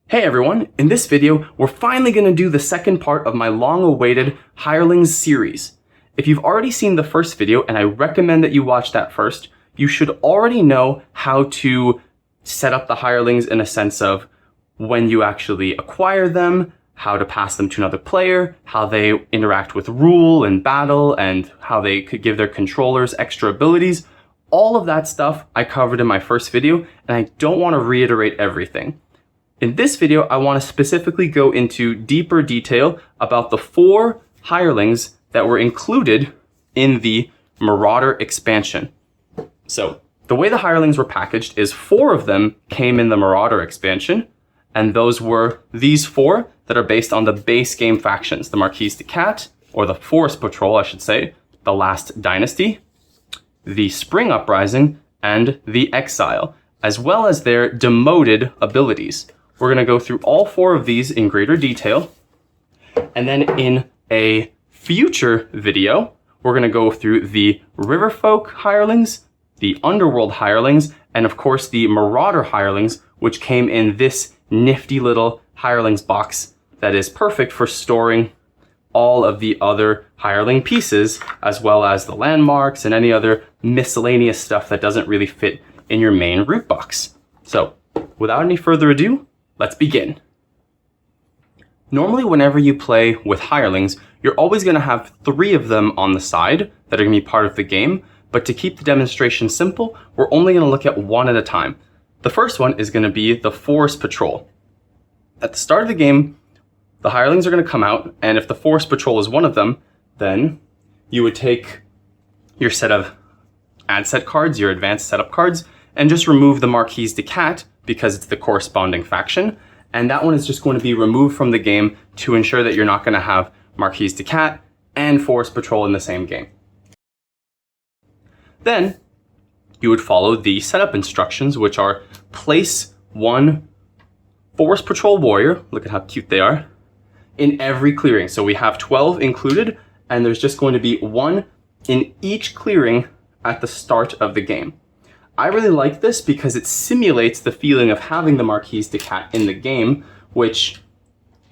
Hey everyone, in this video, we're finally going to do the second part of my long-awaited Hirelings series. If you've already seen the first video, and I recommend that you watch that first, you should already know how to set up the Hirelings in a sense of when you actually acquire them, how to pass them to another player, how they interact with rule and battle, and how they could give their controllers extra abilities. All of that stuff I covered in my first video, and I don't want to reiterate everything. In this video, I want to specifically go into deeper detail about the 4 Hirelings that were included in the Marauder expansion. So, the way the Hirelings were packaged is 4 of them came in the Marauder expansion, and those were these 4 that are based on the base game factions, the Marquise de Cat, or the Forest Patrol, I should say, the Last Dynasty, the Spring Uprising, and the Exile, as well as their demoted abilities. We're going to go through all 4 of these in greater detail. And then in a future video, we're going to go through the Riverfolk Hirelings, the Underworld Hirelings, and of course the Marauder Hirelings, which came in this nifty little Hirelings box that is perfect for storing all of the other Hireling pieces, as well as the landmarks and any other miscellaneous stuff that doesn't really fit in your main root box. So, without any further ado, let's begin. Normally, whenever you play with Hirelings, you're always going to have 3 of them on the side that are going to be part of the game, but to keep the demonstration simple, we're only going to look at one at a time. The first one is going to be the Forest Patrol. At the start of the game, the Hirelings are going to come out, and if the Forest Patrol is one of them, then you would take your set of ad set cards, your advanced setup cards, and just remove the Marquise de Cat, because it's the corresponding faction, and that one is just going to be removed from the game to ensure that you're not going to have Marquise de Cat and Forest Patrol in the same game. Then, you would follow the setup instructions, which are place 1 Forest Patrol warrior, look at how cute they are, in every clearing. So we have 12 included, and there's just going to be 1 in each clearing at the start of the game. I really like this because it simulates the feeling of having the Marquise de Cat in the game, which,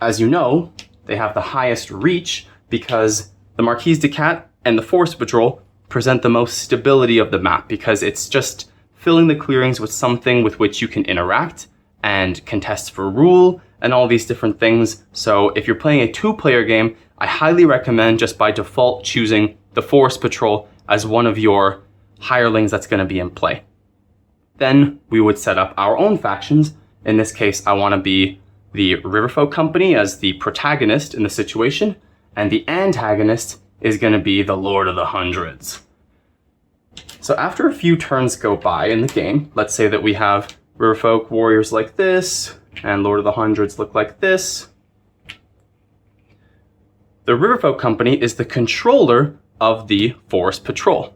as you know, they have the highest reach because the Marquise de Cat and the Forest Patrol present the most stability of the map because it's just filling the clearings with something with which you can interact and contest for rule and all these different things. So if you're playing a 2-player game, I highly recommend just by default choosing the Forest Patrol as one of your Hirelings that's going to be in play. Then we would set up our own factions. In this case, I want to be the Riverfolk Company as the protagonist in the situation, and the antagonist is going to be the Lord of the Hundreds. So after a few turns go by in the game, let's say that we have Riverfolk warriors like this, and Lord of the Hundreds look like this. The Riverfolk Company is the controller of the Forest Patrol.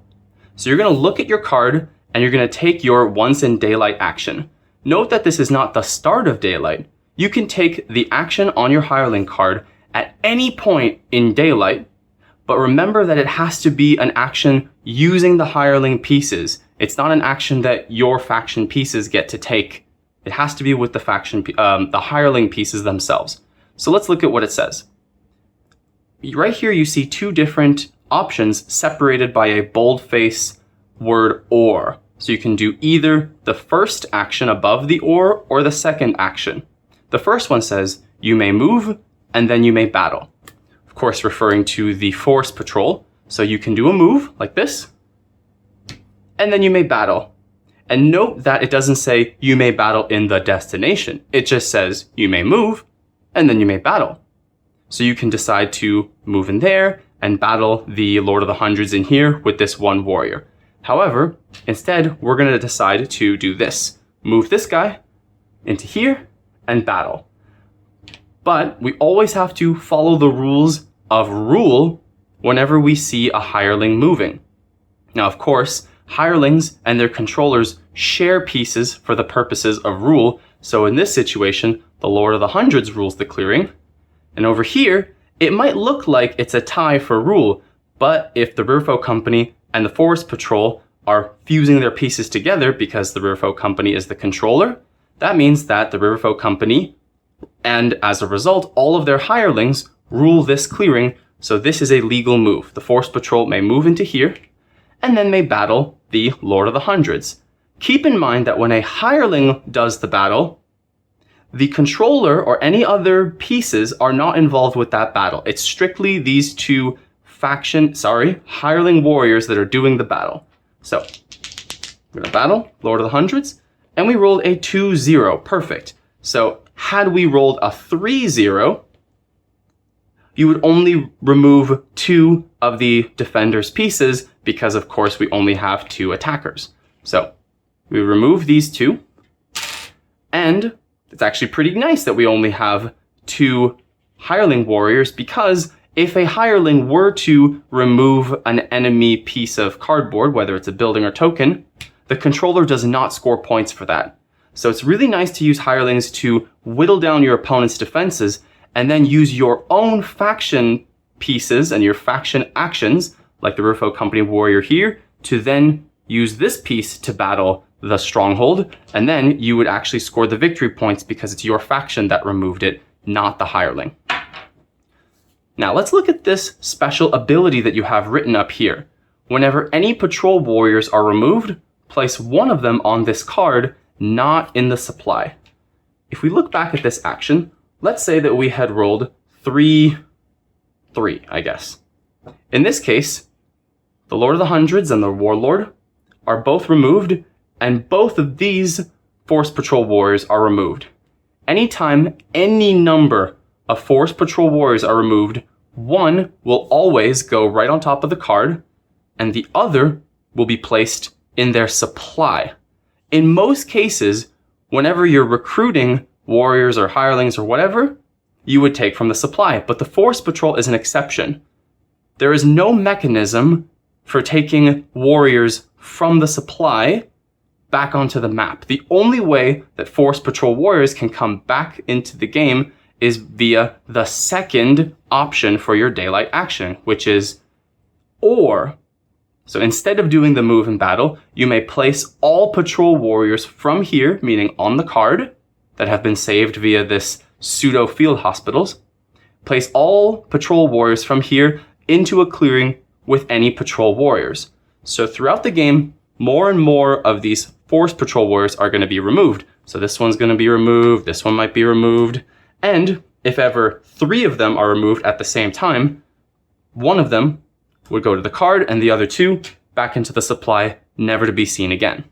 So you're going to look at your card, and you're going to take your Once in Daylight action. Note that this is not the start of daylight. You can take the action on your Hireling card at any point in daylight, but remember that it has to be an action using the Hireling pieces. It's not an action that your faction pieces get to take. It has to be with the Hireling pieces themselves. So let's look at what it says. Right here you see 2 different options separated by a boldface word or. So you can do either the first action above the or the second action. The first one says you may move and then you may battle. Of course, referring to the Forest Patrol. So you can do a move like this, and then you may battle. And note that it doesn't say you may battle in the destination. It just says you may move and then you may battle. So you can decide to move in there and battle the Lord of the Hundreds in here with this 1 warrior. However, instead, we're going to decide to do this. Move this guy into here and battle. But we always have to follow the rules of rule whenever we see a Hireling moving. Now, of course, Hirelings and their controllers share pieces for the purposes of rule. So in this situation, the Lord of the Hundreds rules the clearing. And over here, it might look like it's a tie for rule, but if the Riverfolk Company and the Forest Patrol are fusing their pieces together because the Riverfolk Company is the controller, that means that the Riverfolk Company And as a result, all of their hirelings rule this clearing, so this is a legal move. The Force Patrol may move into here, and then may battle the Lord of the Hundreds. Keep in mind that when a hireling does the battle, the controller or any other pieces are not involved with that battle. It's strictly these two hireling warriors that are doing the battle. So, we're gonna battle Lord of the Hundreds, and we rolled a 2-0, perfect. So, had we rolled a 3-0, you would only remove 2 of the defender's pieces because, of course, we only have 2 attackers. So, we remove these 2, and it's actually pretty nice that we only have 2 hireling warriors, because if a hireling were to remove an enemy piece of cardboard, whether it's a building or token, the controller does not score points for that. So it's really nice to use hirelings to whittle down your opponent's defenses and then use your own faction pieces and your faction actions, like the Rufo Company warrior here, to then use this piece to battle the stronghold, and then you would actually score the victory points because it's your faction that removed it, not the hireling. Now let's look at this special ability that you have written up here. Whenever any patrol warriors are removed, place one of them on this card, not in the supply. If we look back at this action, let's say that we had rolled 3-3, I guess. In this case, the Lord of the Hundreds and the Warlord are both removed, and both of these Force Patrol warriors are removed. Anytime any number of Force Patrol warriors are removed, one will always go right on top of the card, and the other will be placed in their supply. In most cases, whenever you're recruiting warriors or hirelings or whatever, you would take from the supply, but the Force Patrol is an exception. There is no mechanism for taking warriors from the supply back onto the map. The only way that Force Patrol warriors can come back into the game is via the second option for your daylight action, which is or. So instead of doing the move in battle, you may place all patrol warriors from here, meaning on the card, that have been saved via this pseudo field hospitals. Place all patrol warriors from here into a clearing with any patrol warriors. So throughout the game, more and more of these Force Patrol warriors are going to be removed. So this one's going to be removed, this one might be removed, and if ever 3 of them are removed at the same time, one of them would go to the card and the other 2 back into the supply, never to be seen again.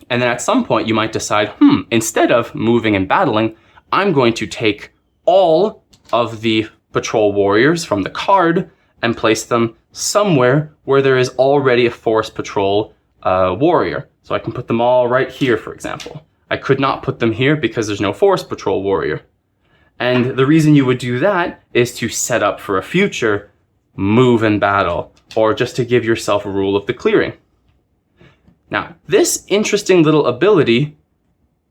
And then at some point you might decide, instead of moving and battling, I'm going to take all of the patrol warriors from the card and place them somewhere where there is already a Force Patrol warrior. So I can put them all right here, for example. I could not put them here because there's no Force Patrol warrior. And the reason you would do that is to set up for a future move and battle, or just to give yourself a rule of the clearing. Now, this interesting little ability,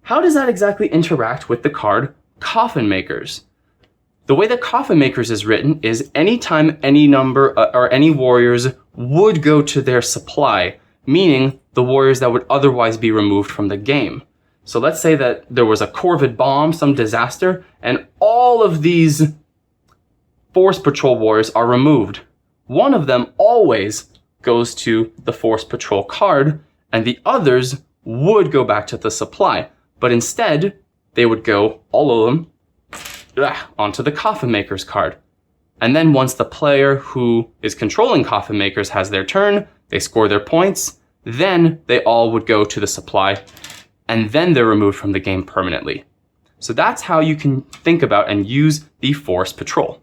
how does that exactly interact with the card Coffin Makers? The way that Coffin Makers is written is anytime any number or any warriors would go to their supply, meaning the warriors that would otherwise be removed from the game. So let's say that there was a Corvid bomb, some disaster, and all of these Force Patrol warriors are removed. One of them always goes to the Force Patrol card, and the others would go back to the supply. But instead, they would go, all of them, onto the Coffin Makers card. And then once the player who is controlling Coffin Makers has their turn, they score their points, then they all would go to the supply, and then they're removed from the game permanently. So that's how you can think about and use the Force Patrol.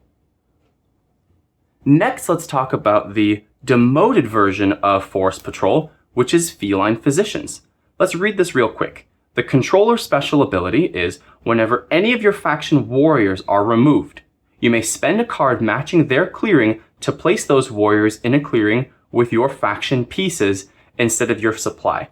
Next, let's talk about the demoted version of Force Patrol, which is Feline Physicians. Let's read this real quick. The controller special ability is whenever any of your faction warriors are removed, you may spend a card matching their clearing to place those warriors in a clearing with your faction pieces instead of your supply.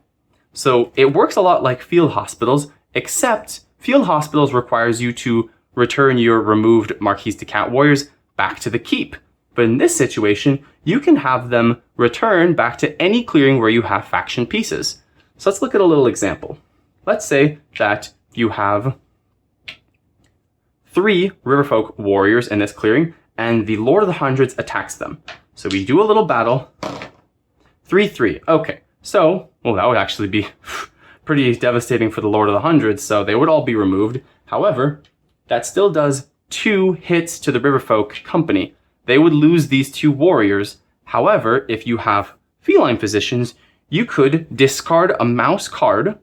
So it works a lot like field hospitals, except field hospitals requires you to return your removed Marquise de Cat warriors back to the keep. But in this situation, you can have them return back to any clearing where you have faction pieces. So let's look at a little example. Let's say that you have 3 Riverfolk warriors in this clearing, and the Lord of the Hundreds attacks them. So we do a little battle. 3-3. Okay, so, well, that would actually be pretty devastating for the Lord of the Hundreds, so they would all be removed. However, that still does 2 hits to the Riverfolk company. They would lose these 2 warriors. However, if you have Feline Physicians, you could discard a mouse card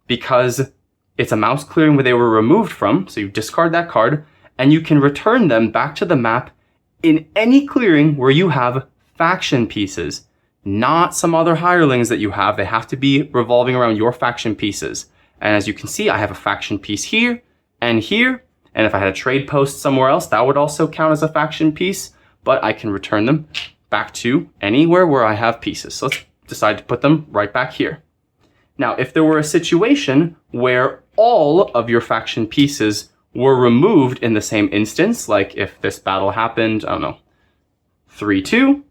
because it's a mouse clearing where they were removed from, so you discard that card, and you can return them back to the map in any clearing where you have faction pieces, not some other hirelings that you have. They have to be revolving around your faction pieces. And as you can see, I have a faction piece here, and if I had a trade post somewhere else, that would also count as a faction piece, but I can return them back to anywhere where I have pieces. So let's decide to put them right back here. Now, if there were a situation where all of your faction pieces were removed in the same instance, like if this battle happened, I don't know, 3-2,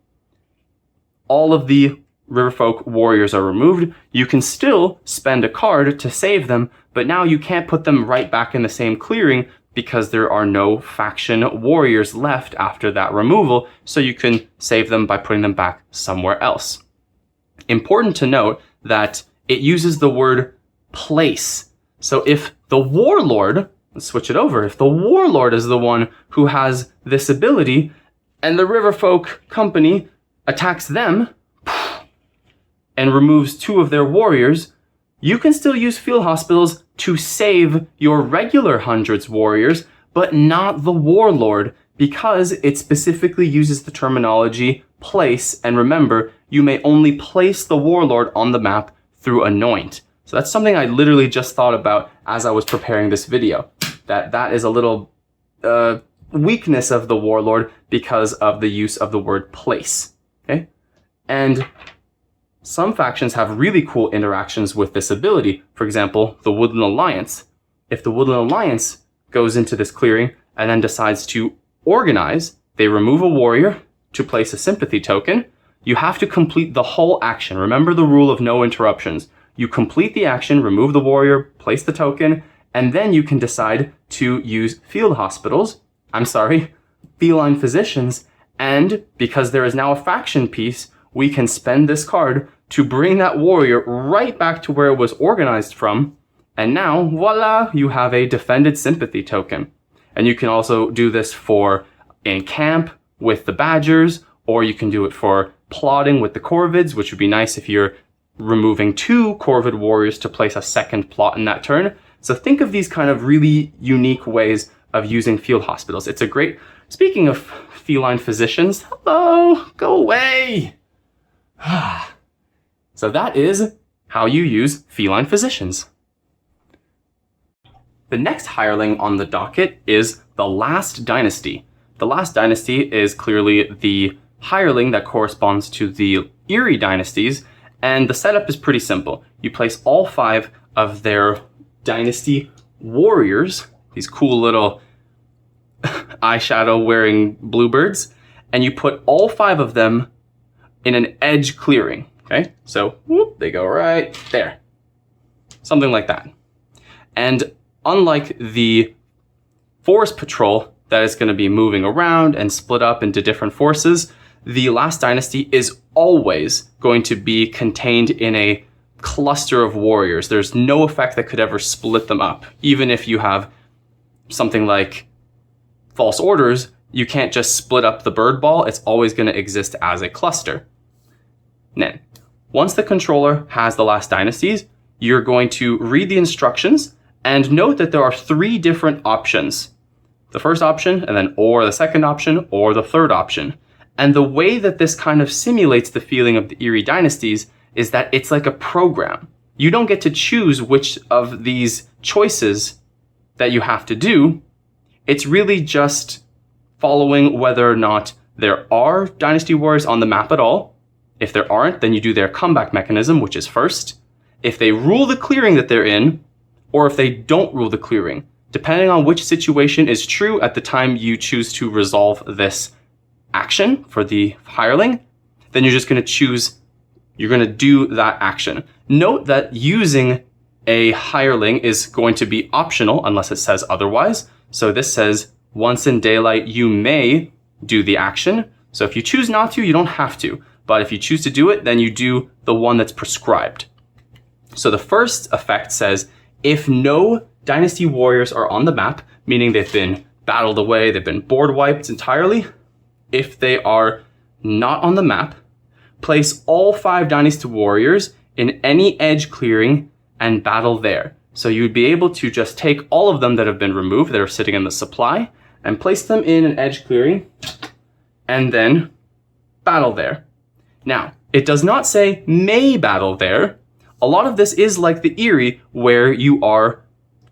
all of the Riverfolk warriors are removed, you can still spend a card to save them, but now you can't put them right back in the same clearing because there are no faction warriors left after that removal, so you can save them by putting them back somewhere else. Important to note that it uses the word place. So if the warlord, let's switch it over, if the warlord is the one who has this ability and the Riverfolk company attacks them and removes 2 of their warriors, you can still use field hospitals to save your regular hundreds warriors, but not the warlord, because it specifically uses the terminology place. And remember, you may only place the warlord on the map through anoint. So that's something I literally just thought about as I was preparing this video. That is a little weakness of the warlord because of the use of the word place. Okay? And some factions have really cool interactions with this ability. For example, the Woodland Alliance. If the Woodland Alliance goes into this clearing and then decides to organize, they remove a warrior to place a sympathy token. You have to complete the whole action. Remember the rule of no interruptions. You complete the action, remove the warrior, place the token, and then you can decide to use Feline Physicians. And because there is now a faction piece, we can spend this card to bring that warrior right back to where it was organized from. And now, voila, you have a defended sympathy token. And you can also do this for in camp with the badgers, or you can do it for plotting with the corvids, which would be nice if you're removing 2 corvid warriors to place a second plot in that turn. So think of these kind of really unique ways of using field hospitals. It's a great, speaking of Feline Physicians, hello, go away. So that is how you use Feline Physicians. The next hireling on the docket is the Last Dynasty. The Last Dynasty is clearly the hireling that corresponds to the Eerie dynasties, and the setup is pretty simple. You place all 5 of their dynasty warriors, these cool little eyeshadow wearing bluebirds, and you put all 5 of them in an edge clearing. Okay, so whoop, they go right there. Something like that. And unlike the forest patrol that is going to be moving around and split up into different forces, the Last Dynasty is always going to be contained in a cluster of warriors. There's no effect that could ever split them up. Even if you have something like False Orders, you can't just split up the bird ball. It's always going to exist as a cluster. Then, once the controller has the Last Dynasties, you're going to read the instructions and note that there are 3 different options. The first option, and then or the second option, or the third option. And the way that this kind of simulates the feeling of the Eerie dynasties is that it's like a program. You don't get to choose which of these choices that you have to do. It's really just following whether or not there are dynasty warriors on the map at all. If there aren't, then you do their comeback mechanism, which is first. If they rule the clearing that they're in, or if they don't rule the clearing, depending on which situation is true at the time you choose to resolve this action for the hireling, then you're just going to choose, you're going to do that action. Note that using a hireling is going to be optional unless it says otherwise. So this says once in daylight, you may do the action. So if you choose not to, you don't have to. But if you choose to do it, then you do the one that's prescribed. So the first effect says, if no Dynasty warriors are on the map, meaning they've been battled away, they've been board wiped entirely, if they are not on the map, place all 5 Dynasty warriors in any edge clearing and battle there. So you'd be able to just take all of them that have been removed, that are sitting in the supply, and place them in an edge clearing, and then battle there. Now, it does not say may battle there. A lot of this is like the Eyrie, where you are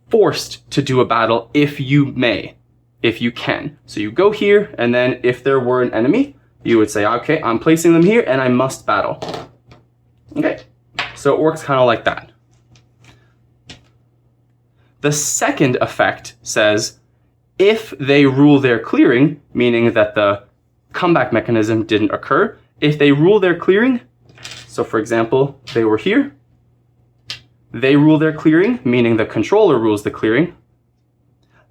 forced to do a battle if you may, if you can. So you go here, and then if there were an enemy, you would say, okay, I'm placing them here, and I must battle. Okay, so it works kind of like that. The second effect says, if they rule their clearing, meaning that the comeback mechanism didn't occur, if they rule their clearing, so for example, they were here, they rule their clearing, meaning the controller rules the clearing,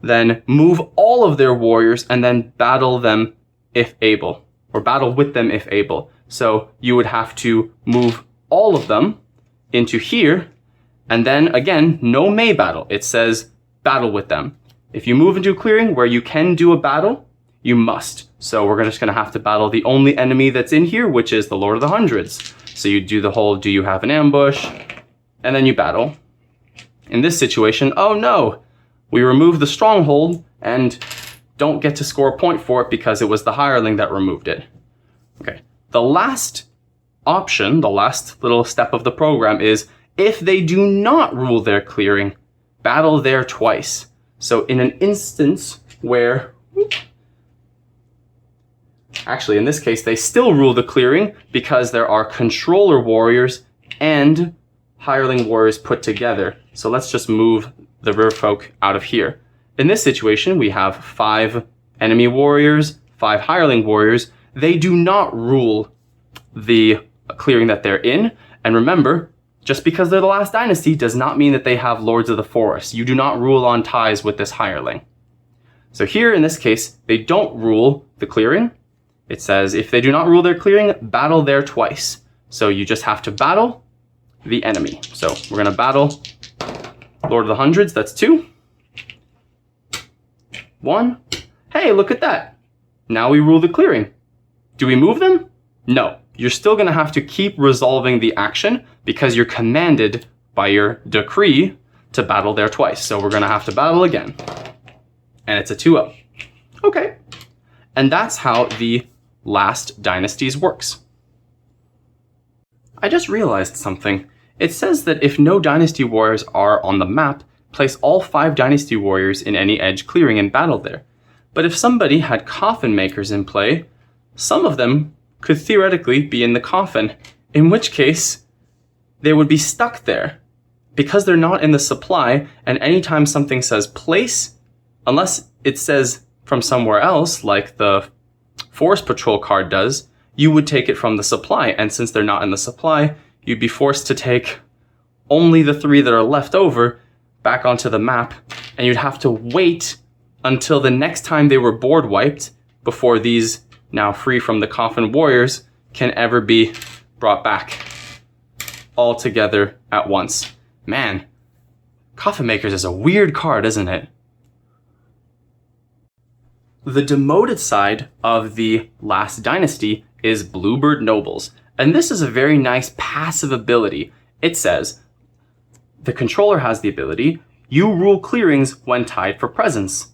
then move all of their warriors and then battle them if able, or battle with them if able. So you would have to move all of them into here, and then again, no may battle. It says battle with them. If you move into a clearing where you can do a battle, you must. So we're just going to have to battle the only enemy that's in here, which is the Lord of the Hundreds. So you do the whole, do you have an ambush? And then you battle. In this situation, oh no, we remove the stronghold and don't get to score a point for it because it was the hireling that removed it. Okay, the last option, the last little step of the program is, if they do not rule their clearing, battle there twice. So in an instance where, actually in this case, they still rule the clearing because there are controller warriors and hireling warriors put together. So let's just move the river folk out of here. In this situation, we have 5 enemy warriors, 5 hireling warriors. They do not rule the clearing that they're in. And remember, just because they're the last dynasty does not mean that they have Lords of the Forest. You do not rule on ties with this hireling. So here in this case, they don't rule the clearing. It says if they do not rule their clearing, battle there twice. So you just have to battle the enemy. So we're going to battle Lord of the Hundreds. That's 2. 1. Hey, look at that. Now we rule the clearing. Do we move them? No. You're still going to have to keep resolving the action because you're commanded by your decree to battle there twice. So we're going to have to battle again. And it's a 2-0. Okay. And that's how the last dynasties works. I just realized something. It says that if no dynasty warriors are on the map, place all 5 dynasty warriors in any edge clearing and battle there. But if somebody had coffin makers in play, some of them could theoretically be in the coffin, in which case they would be stuck there because they're not in the supply. And anytime something says place, unless it says from somewhere else, like the Forest Patrol card does, you would take it from the supply. And since they're not in the supply, you'd be forced to take only the 3 that are left over back onto the map, and you'd have to wait until the next time they were board wiped before these now free from the coffin warriors can ever be brought back all together at once. Man, Coffin Makers is a weird card, isn't it? The demoted side of the last dynasty is Bluebird Nobles, and this is a very nice passive ability. It says, the controller has the ability, you rule clearings when tied for presence.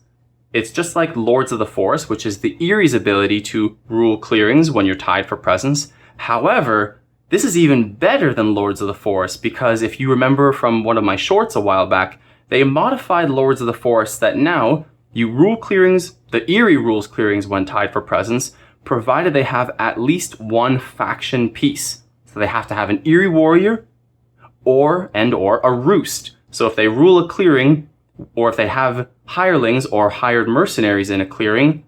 It's just like Lords of the Forest, which is the Eyrie's ability to rule clearings when you're tied for presence. However, this is even better than Lords of the Forest because if you remember from one of my shorts a while back, they modified Lords of the Forest that now you rule clearings, the Eyrie rules clearings when tied for presence, provided they have at least 1 faction piece. So they have to have an Eyrie warrior or a roost. So if they rule a clearing, or if they have hirelings or hired mercenaries in a clearing,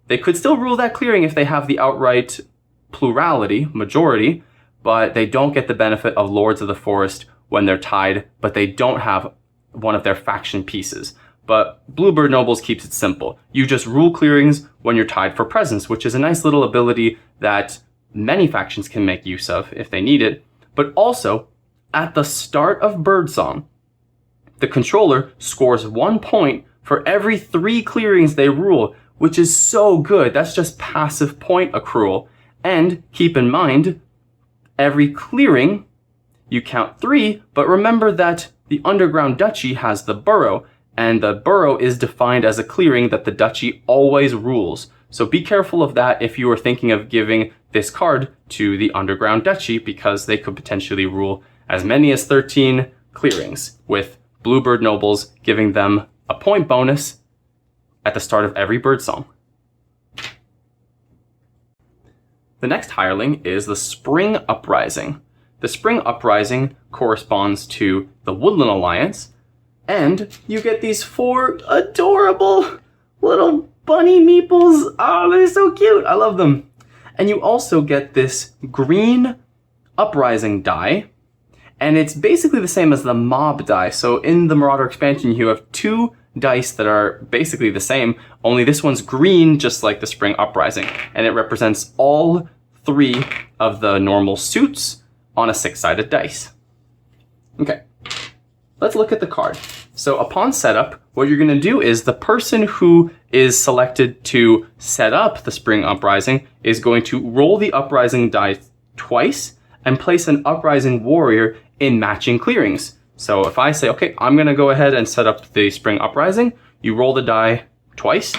they could still rule that clearing if they have the outright plurality, majority, but they don't get the benefit of Lords of the Forest when they're tied, but they don't have one of their faction pieces. but Bluebird Nobles keeps it simple. You just rule clearings when you're tied for presence, which is a nice little ability that many factions can make use of if they need it. But also, at the start of Birdsong, the controller scores 1 point for every 3 clearings they rule, which is so good. That's just passive point accrual. And keep in mind, every clearing, you count 3, but remember that the Underground Duchy has the borough, and the borough is defined as a clearing that the duchy always rules. So be careful of that if you are thinking of giving this card to the Underground Duchy, because they could potentially rule as many as 13 clearings, with Bluebird Nobles giving them a point bonus at the start of every Birdsong. The next hireling is the Spring Uprising. The Spring Uprising corresponds to the Woodland Alliance, and you get these 4 adorable little bunny meeples. Oh, they're so cute. I love them. And you also get this green Uprising die, and it's basically the same as the mob die. So in the Marauder expansion, you have 2 dice that are basically the same, only this one's green, just like the Spring Uprising, and it represents all 3 of the normal suits on a 6-sided dice. Okay, let's look at the card. So upon setup, what you're going to do is the person who is selected to set up the Spring Uprising is going to roll the Uprising die twice and place an Uprising warrior in matching clearings. So if I say, okay, I'm going to go ahead and set up the Spring Uprising, you roll the die twice,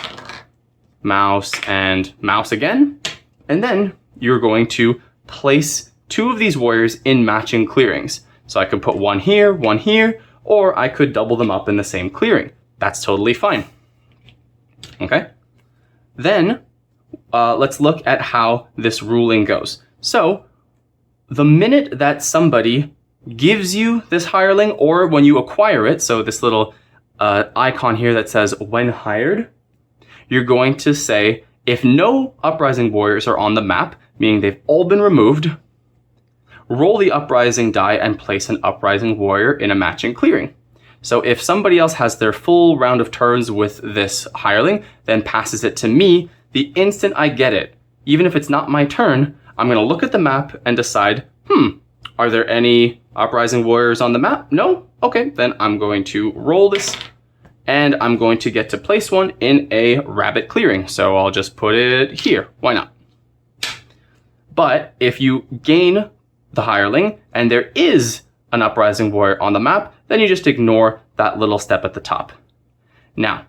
mouse and mouse again, and then you're going to place 2 of these warriors in matching clearings. So I could put one here, or I could double them up in the same clearing. That's totally fine. Okay? Then, let's look at how this ruling goes. So, the minute that somebody gives you this hireling, or when you acquire it, so this little icon here that says when hired, you're going to say, if no Uprising warriors are on the map, meaning they've all been removed, roll the Uprising die and place an Uprising warrior in a matching clearing. So if somebody else has their full round of turns with this hireling, then passes it to me, the instant I get it, even if it's not my turn, I'm going to look at the map and decide, are there any Uprising warriors on the map? No? Okay, then I'm going to roll this, and I'm going to get to place one in a rabbit clearing. So I'll just put it here. Why not? But if you gain the hireling and there is an Uprising warrior on the map, then you just ignore that little step at the top. Now,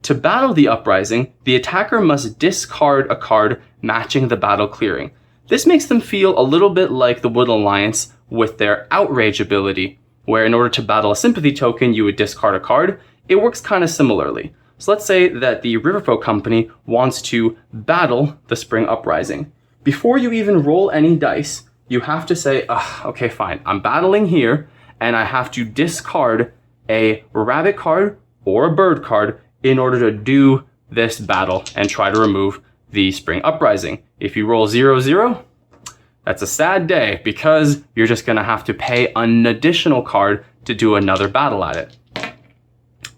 to battle the Uprising, the attacker must discard a card matching the battle clearing. This makes them feel a little bit like the Woodland Alliance with their Outrage ability, where in order to battle a sympathy token, you would discard a card. It works kind of similarly. So let's say that the Riverfolk Company wants to battle the Spring Uprising. Before you even roll any dice, you have to say, okay, fine, I'm battling here, and I have to discard a rabbit card or a bird card in order to do this battle and try to remove the Spring Uprising. If you roll 0-0, that's a sad day, because you're just going to have to pay an additional card to do another battle at it.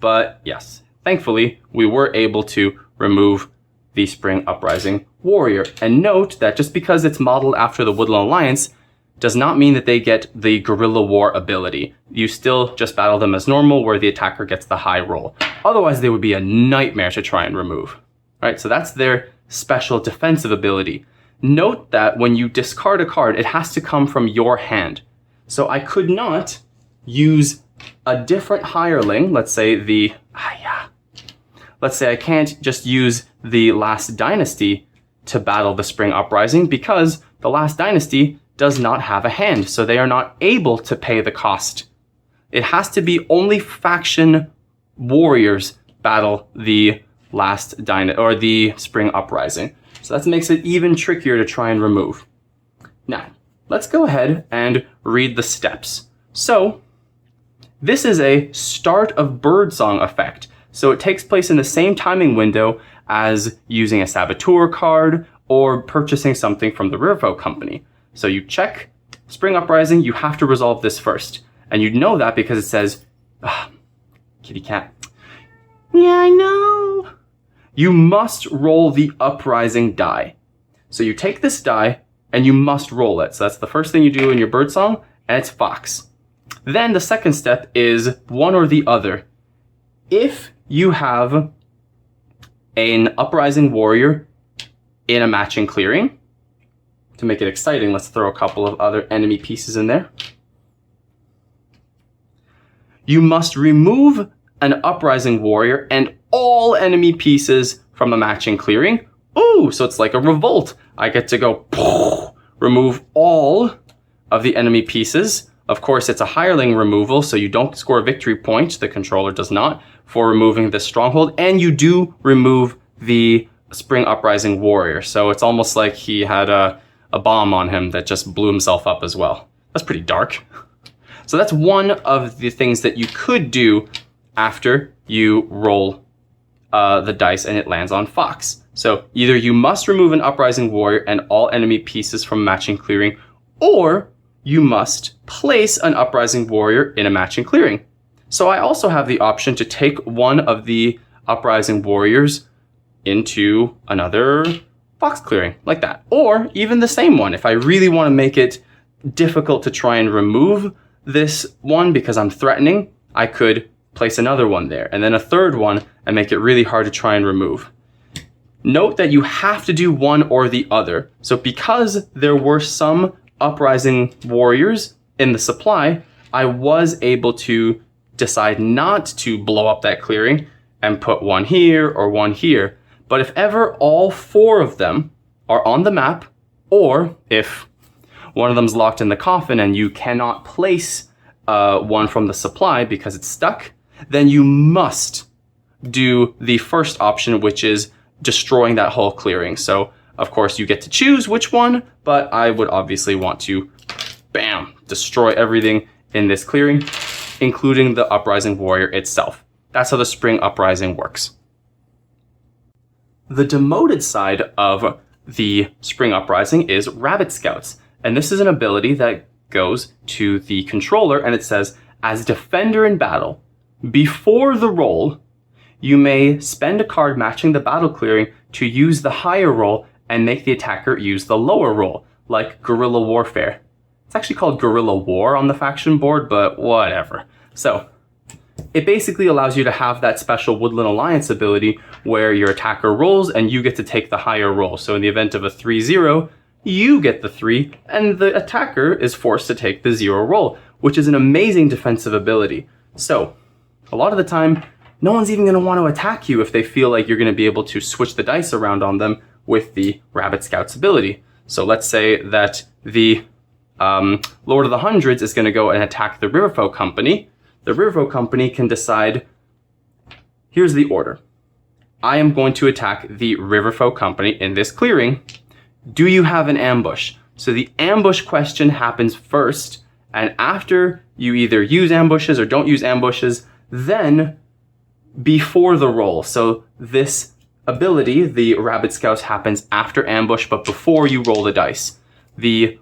But yes, thankfully, we were able to remove the Spring Uprising warrior. And note that just because it's modeled after the Woodland Alliance does not mean that they get the Guerrilla War ability. You still just battle them as normal, where the attacker gets the high roll. Otherwise, they would be a nightmare to try and remove. Right? So that's their special defensive ability. Note that when you discard a card, it has to come from your hand. So I could not use a different hireling, let's say let's say I can't just use the last Dynasty to battle the Spring Uprising, because the last Dynasty does not have a hand, so they are not able to pay the cost. It has to be only faction warriors battle the last the Spring Uprising. So that makes it even trickier to try and remove. Now, let's go ahead and read the steps. So, this is a start of Birdsong effect. So it takes place in the same timing window as using a Saboteur card or purchasing something from the Riverfolk Company. So you check Spring Uprising, you have to resolve this first. And you know that because it says, kitty cat, Yeah, I know. You must roll the Uprising die. So you take this die and you must roll it. So that's the first thing you do in your birdsong, and it's Fox. Then the second step is one or the other. If you have an Uprising warrior in a matching clearing, to make it exciting, let's throw a couple of other enemy pieces in there. You must remove an Uprising warrior and all enemy pieces from the matching clearing. Ooh, so it's like a revolt. I get to go remove all of the enemy pieces. Of course, it's a hireling removal, so you don't score a victory point. The controller does not for removing this stronghold, and you do remove the Spring Uprising warrior. So it's almost like he had a bomb on him that just blew himself up as well. That's pretty dark. So that's one of the things that you could do after you roll the dice and it lands on Fox. So either you must remove an Uprising warrior and all enemy pieces from matching clearing, or you must place an Uprising warrior in a matching clearing. So I also have the option to take one of the Uprising warriors into another Fox clearing, like that. Or even the same one. If I really want to make it difficult to try and remove this one because I'm threatening, I could place another one there, and then a third one, and make it really hard to try and remove. Note that you have to do one or the other. So because there were some Uprising warriors in the supply, I was able to decide not to blow up that clearing and put one here or one here. But if ever all four of them are on the map, or if one of them's locked in the coffin and you cannot place one from the supply because it's stuck, then you must do the first option, which is destroying that whole clearing. So of course you get to choose which one, but I would obviously want to, bam, destroy everything in this clearing, including the Uprising warrior itself. That's how the Spring Uprising works. The demoted side of the Spring Uprising is Rabbit Scouts. And this is an ability that goes to the controller, and it says, as defender in battle, before the roll, you may spend a card matching the battle clearing to use the higher roll and make the attacker use the lower roll, like Guerrilla Warfare. It's actually called Guerrilla War on the faction board, but whatever. So it basically allows you to have that special Woodland Alliance ability where your attacker rolls and you get to take the higher roll. So in the event of a 3-0, you get the 3 and the attacker is forced to take the 0 roll, which is an amazing defensive ability. So a lot of the time, no one's even going to want to attack you if they feel like you're going to be able to switch the dice around on them with the Rabbit Scouts ability. So let's say that the Lord of the Hundreds is going to go and attack the Riverfolk Company. The Riverfolk Company can decide, here's the order. I am going to attack the Riverfolk Company in this clearing. Do you have an ambush? So the ambush question happens first, and after you either use ambushes or don't use ambushes, then before the roll. So this ability, the Rabbit Scouts, happens after ambush, but before you roll the dice. The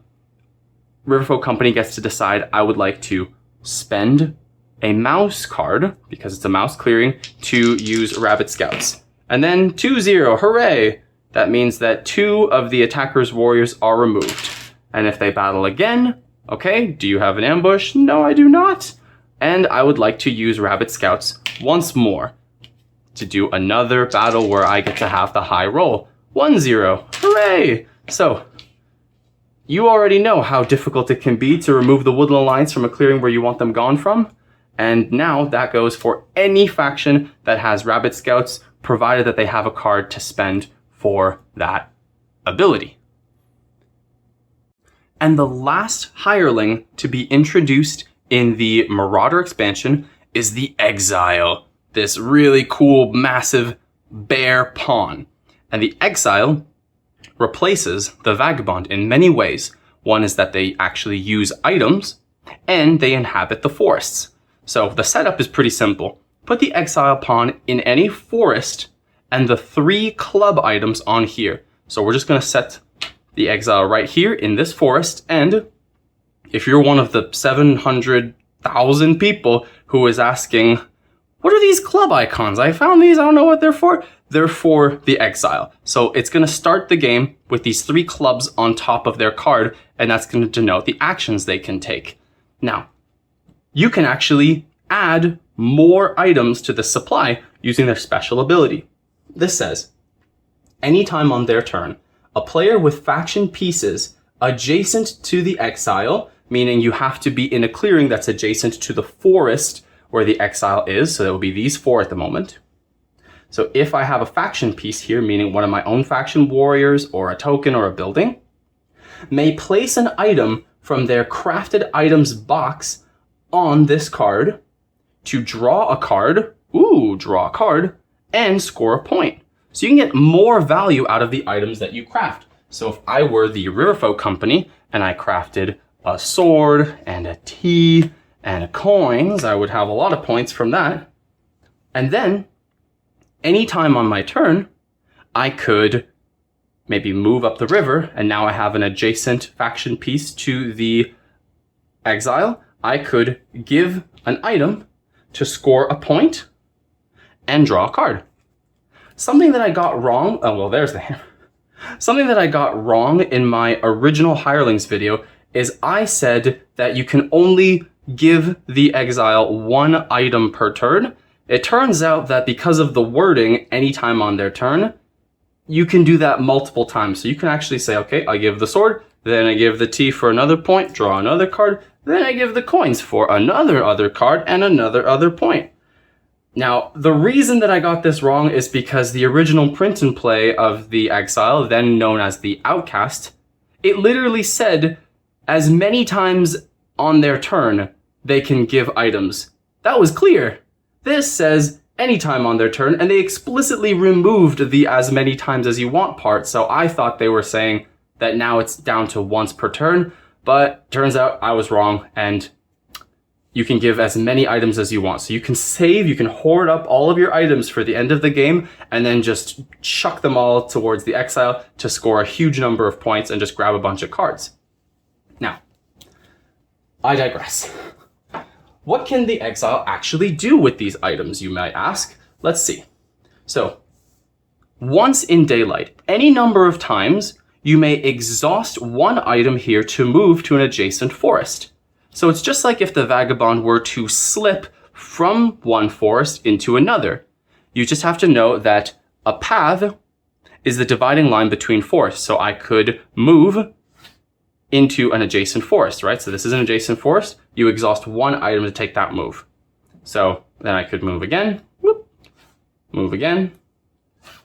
Riverfolk Company gets to decide, I would like to spend a mouse card, because it's a mouse clearing, to use Rabbit Scouts. And then 2-0, hooray! That means that 2 of the attacker's warriors are removed. And if they battle again, okay, do you have an ambush? No, I do not. And I would like to use Rabbit Scouts once more to do another battle where I get to have the high roll. 1-0, hooray! So, you already know how difficult it can be to remove the Woodland Alliance from a clearing where you want them gone from. And now that goes for any faction that has Rabbit Scouts, provided that they have a card to spend for that ability. And the last hireling to be introduced in the Marauder expansion is the Exile, this really cool, massive bear pawn. And the Exile replaces the Vagabond in many ways. One is that they actually use items, and they inhabit the forests. So the setup is pretty simple. Put the Exile pawn in any forest, and the 3 club items on here. So we're just going to set the Exile right here in this forest, and if you're one of the 700,000 people who is asking, what are these club icons? I found these, I don't know what they're for. They're for the Exile. So it's going to start the game with these 3 clubs on top of their card, and that's going to denote the actions they can take. Now, you can actually add more items to the supply using their special ability. This says, anytime on their turn, a player with faction pieces adjacent to the Exile, meaning you have to be in a clearing that's adjacent to the forest where the Exile is, so that would be these 4 at the moment. So if I have a faction piece here, meaning one of my own faction warriors or a token or a building, may place an item from their crafted items box on this card to draw a card, and score a point. So you can get more value out of the items that you craft. So if I were the Riverfolk Company and I crafted a sword and a tea and coins, I would have a lot of points from that. And then, anytime on my turn, I could maybe move up the river, and now I have an adjacent faction piece to the Exile. I could give an item to score a point and draw a card. Something that I got wrong, something that I got wrong in my original Hirelings video is I said that you can only give the Exile 1 item per turn. It turns out that because of the wording, anytime on their turn, you can do that multiple times. So you can actually say, okay, I give the sword, then I give the tea for another point, draw another card, then I give the coins for another other card and another other point. Now, the reason that I got this wrong is because the original print and play of the Exile, then known as the Outcast, it literally said as many times on their turn they can give items. That was clear. This says anytime on their turn, and they explicitly removed the as many times as you want part, so I thought they were saying that now it's down to once per turn, but turns out I was wrong, and you can give as many items as you want. So you can save, you can hoard up all of your items for the end of the game, and then just chuck them all towards the Exile to score a huge number of points and just grab a bunch of cards. Now, I digress. What can the Exile actually do with these items, you might ask? Let's see. So, once in daylight, any number of times, you may exhaust 1 item here to move to an adjacent forest. So it's just like if the Vagabond were to slip from one forest into another. You just have to know that a path is the dividing line between forests. So I could move into an adjacent forest, right? So this is an adjacent forest. You exhaust 1 item to take that move. So then I could move again, move again,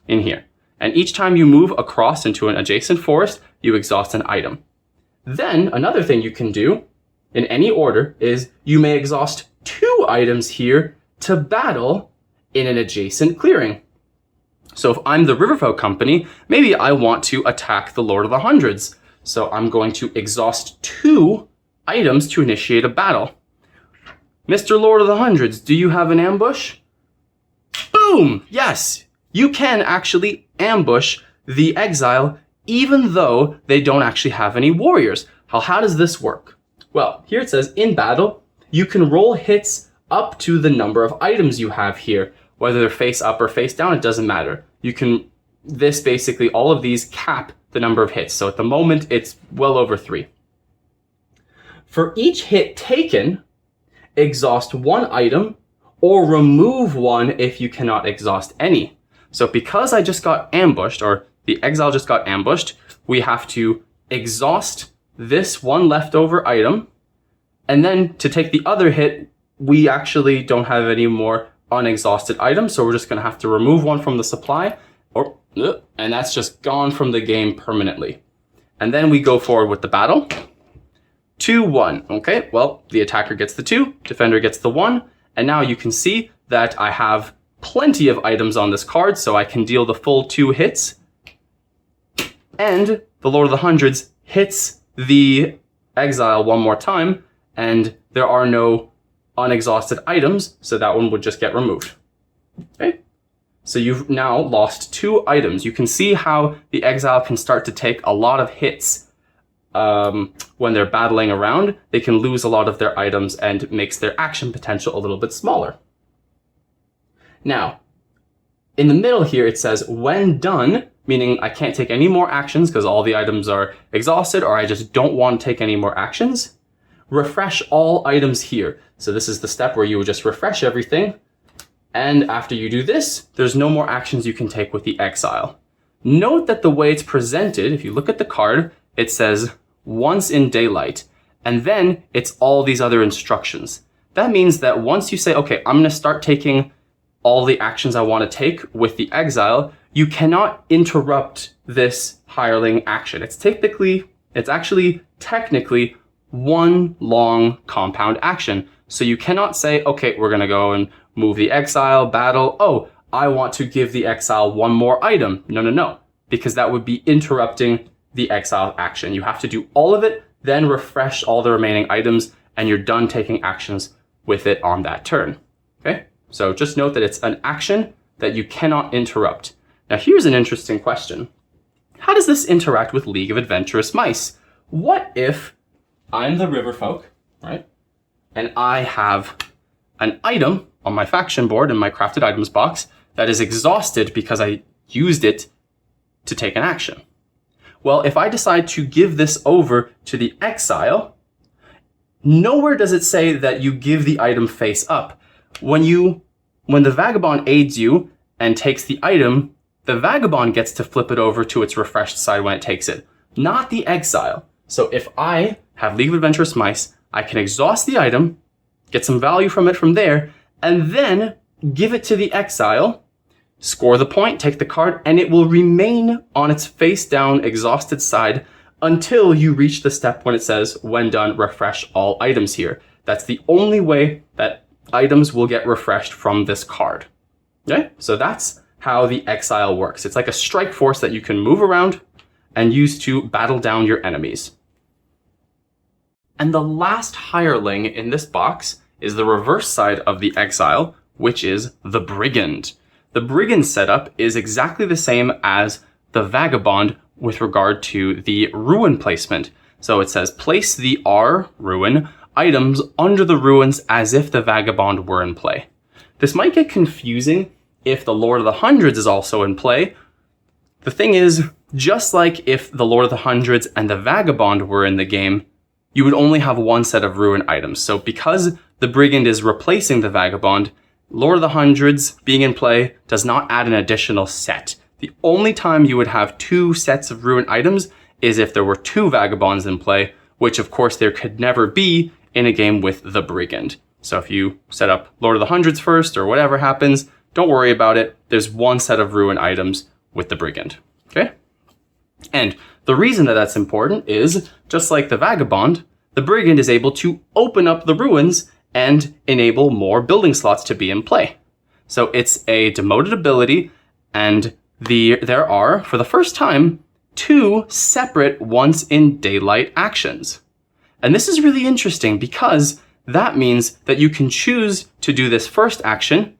in here. And each time you move across into an adjacent forest, you exhaust an item. Then another thing you can do in any order is you may exhaust 2 items here to battle in an adjacent clearing. So if I'm the Riverfolk Company, maybe I want to attack the Lord of the Hundreds. So I'm going to exhaust 2 items to initiate a battle. Mr. Lord of the Hundreds, do you have an ambush? Boom! Yes, you can actually ambush the Exile even though they don't actually have any warriors. How does this work? Well, here it says, in battle, you can roll hits up to the number of items you have here. Whether they're face up or face down, it doesn't matter. This basically, all of these cap the number of hits. So at the moment, it's well over 3. For each hit taken, exhaust 1 item or remove 1 if you cannot exhaust any. So because I just got ambushed, or the Exile just got ambushed, we have to exhaust this 1 leftover item, and then to take the other hit, we actually don't have any more unexhausted items, so we're just going to have to remove 1 from the supply, and that's just gone from the game permanently. And then we go forward with the battle. 2-1. Okay, well, the attacker gets the 2, defender gets the 1, and now you can see that I have plenty of items on this card, so I can deal the full 2 hits. And the Lord of the Hundreds hits the Exile 1 more time, and there are no unexhausted items, so that one would just get removed. Okay? So you've now lost 2 items. You can see how the Exile can start to take a lot of hits when they're battling around. They can lose a lot of their items and makes their action potential a little bit smaller. Now, in the middle here, it says when done, meaning I can't take any more actions because all the items are exhausted, or I just don't want to take any more actions. Refresh all items here. So this is the step where you would just refresh everything. And after you do this, there's no more actions you can take with the Exile. Note that the way it's presented, if you look at the card, it says once in daylight, and then it's all these other instructions. That means that once you say, okay, I'm going to start taking all the actions I want to take with the Exile, you cannot interrupt this hireling action. It's actually technically one long compound action. So you cannot say, okay, we're going to go and move the Exile, battle. Oh, I want to give the Exile one more item. No, because that would be interrupting the Exile action. You have to do all of it, then refresh all the remaining items, and you're done taking actions with it on that turn. Okay? So just note that it's an action that you cannot interrupt. Now here's an interesting question. How does this interact with League of Adventurous Mice? What if I'm the river folk, right? And I have an item on my faction board in my crafted items box that is exhausted because I used it to take an action. Well, if I decide to give this over to the Exile, nowhere does it say that you give the item face up. When the Vagabond aids you and takes the item, the Vagabond gets to flip it over to its refreshed side when it takes it, not the Exile. So if I have League of Adventurous Mice, I can exhaust the item, get some value from it from there, and then give it to the Exile, score the point, take the card, and it will remain on its face down exhausted side until you reach the step when it says, when done, refresh all items here. That's the only way that items will get refreshed from this card. Okay? So that's how the Exile works. It's like a strike force that you can move around and use to battle down your enemies. And the last hireling in this box is the reverse side of the Exile, which is the Brigand. The Brigand setup is exactly the same as the Vagabond with regard to the ruin placement. So it says place the R ruin items under the ruins as if the Vagabond were in play. This might get confusing if the Lord of the Hundreds is also in play. The thing is, just like if the Lord of the Hundreds and the Vagabond were in the game, you would only have one set of ruin items. So because the Brigand is replacing the Vagabond, Lord of the Hundreds being in play does not add an additional set. The only time you would have two sets of ruin items is if there were two Vagabonds in play, which of course there could never be in a game with the Brigand. So if you set up Lord of the Hundreds first or whatever happens, don't worry about it. There's one set of ruin items with the Brigand. Okay? And the reason that that's important is, just like the Vagabond, the Brigand is able to open up the ruins and enable more building slots to be in play. So it's a demoted ability, and there are, for the first time, two separate once in daylight actions. And this is really interesting because that means that you can choose to do this first action,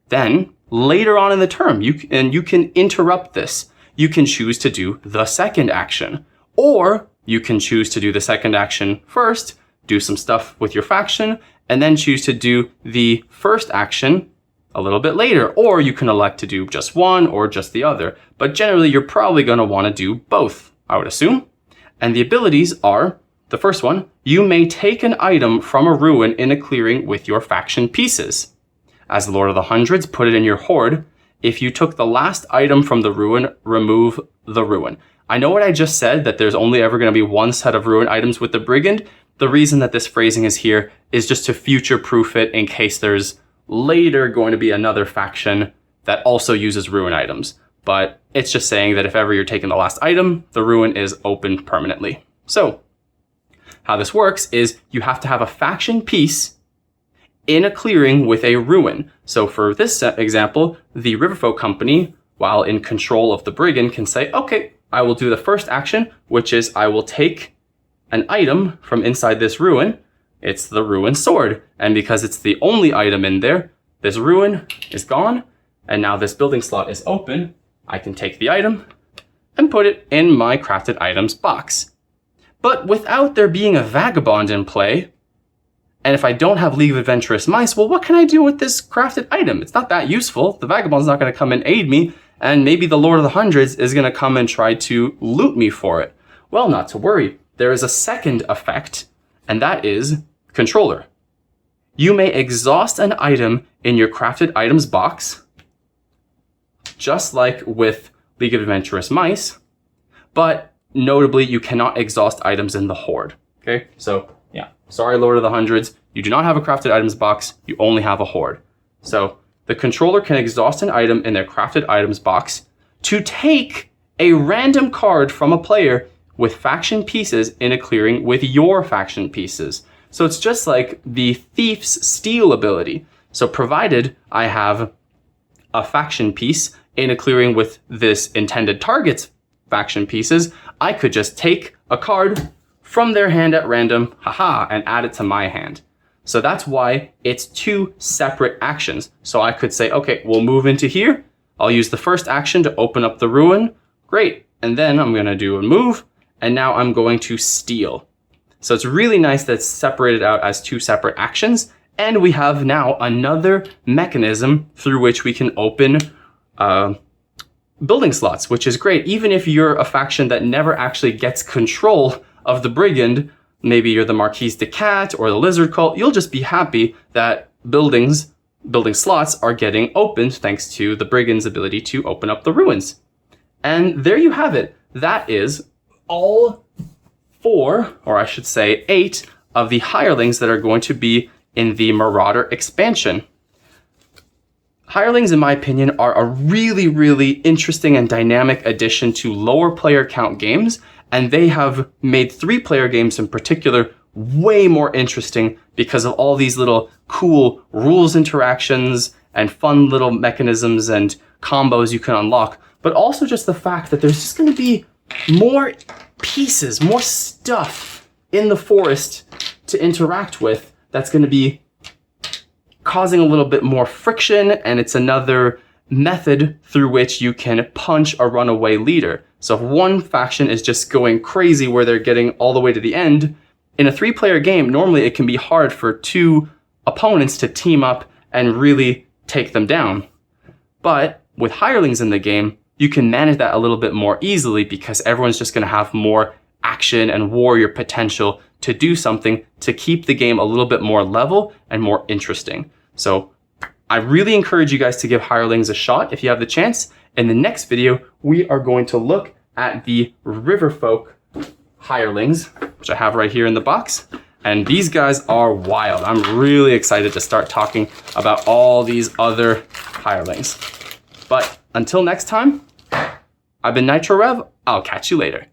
then later on in the term, you can interrupt this. You can choose to do the second action, or you can choose to do the second action first, do some stuff with your faction, and then choose to do the first action a little bit later. Or you can elect to do just one or just the other. But generally, you're probably going to want to do both, I would assume. And the abilities are, the first one, you may take an item from a ruin in a clearing with your faction pieces. As Lord of the Hundreds, put it in your hoard. If you took the last item from the ruin, remove the ruin. I know what I just said, that there's only ever going to be one set of ruin items with the Brigand. The reason that this phrasing is here is just to future-proof it in case there's later going to be another faction that also uses ruin items. But it's just saying that if ever you're taking the last item, the ruin is opened permanently. So how this works is you have to have a faction piece in a clearing with a ruin. So for this example, the Riverfolk Company, while in control of the Brigand, can say, okay, I will do the first action, which is I will take an item from inside this ruin. It's the ruin sword. And because it's the only item in there, this ruin is gone. And now this building slot is open. I can take the item and put it in my crafted items box. But without there being a Vagabond in play, And if I don't have League of Adventurous Mice, well, what can I do with this crafted item? It's not that useful. The Vagabond's not going to come and aid me, and maybe the Lord of the Hundreds is going to come and try to loot me for it. Well, not to worry. There is a second effect, and that is controller. You may exhaust an item in your crafted items box, just like with League of Adventurous Mice, but notably, you cannot exhaust items in the Horde. Okay, so yeah, sorry, Lord of the Hundreds, you do not have a crafted items box, you only have a Horde. So the controller can exhaust an item in their crafted items box to take a random card from a player with faction pieces in a clearing with your faction pieces. So it's just like the Thief's Steal ability. So provided I have a faction piece in a clearing with this intended target's faction pieces, I could just take a card from their hand at random, haha, and add it to my hand. So that's why it's two separate actions. So I could say, okay, we'll move into here. I'll use the first action to open up the ruin. Great. And then I'm going to do a move. And now I'm going to steal. So it's really nice that it's separated out as two separate actions. And we have now another mechanism through which we can open building slots, which is great. Even if you're a faction that never actually gets control of the Brigand, maybe you're the Marquise de Cat or the Lizard Cult, you'll just be happy that building slots are getting opened thanks to the Brigand's ability to open up the ruins. And there you have it. That is all 4, or I should say 8, of the hirelings that are going to be in the Marauder expansion. Hirelings, in my opinion, are a really, really interesting and dynamic addition to lower player count games, and they have made 3-player games in particular way more interesting because of all these little cool rules interactions and fun little mechanisms and combos you can unlock, but also just the fact that there's just going to be more pieces, more stuff in the forest to interact with that's going to be causing a little bit more friction, and it's another method through which you can punch a runaway leader. So if one faction is just going crazy where they're getting all the way to the end, in a 3-player game, normally it can be hard for 2 opponents to team up and really take them down. But with hirelings in the game, you can manage that a little bit more easily because everyone's just going to have more action and warrior potential to do something to keep the game a little bit more level and more interesting. So I really encourage you guys to give hirelings a shot if you have the chance. In the next video, we are going to look at the Riverfolk hirelings, which I have right here in the box. And these guys are wild. I'm really excited to start talking about all these other hirelings. But until next time, I've been Nitro Rev. I'll catch you later.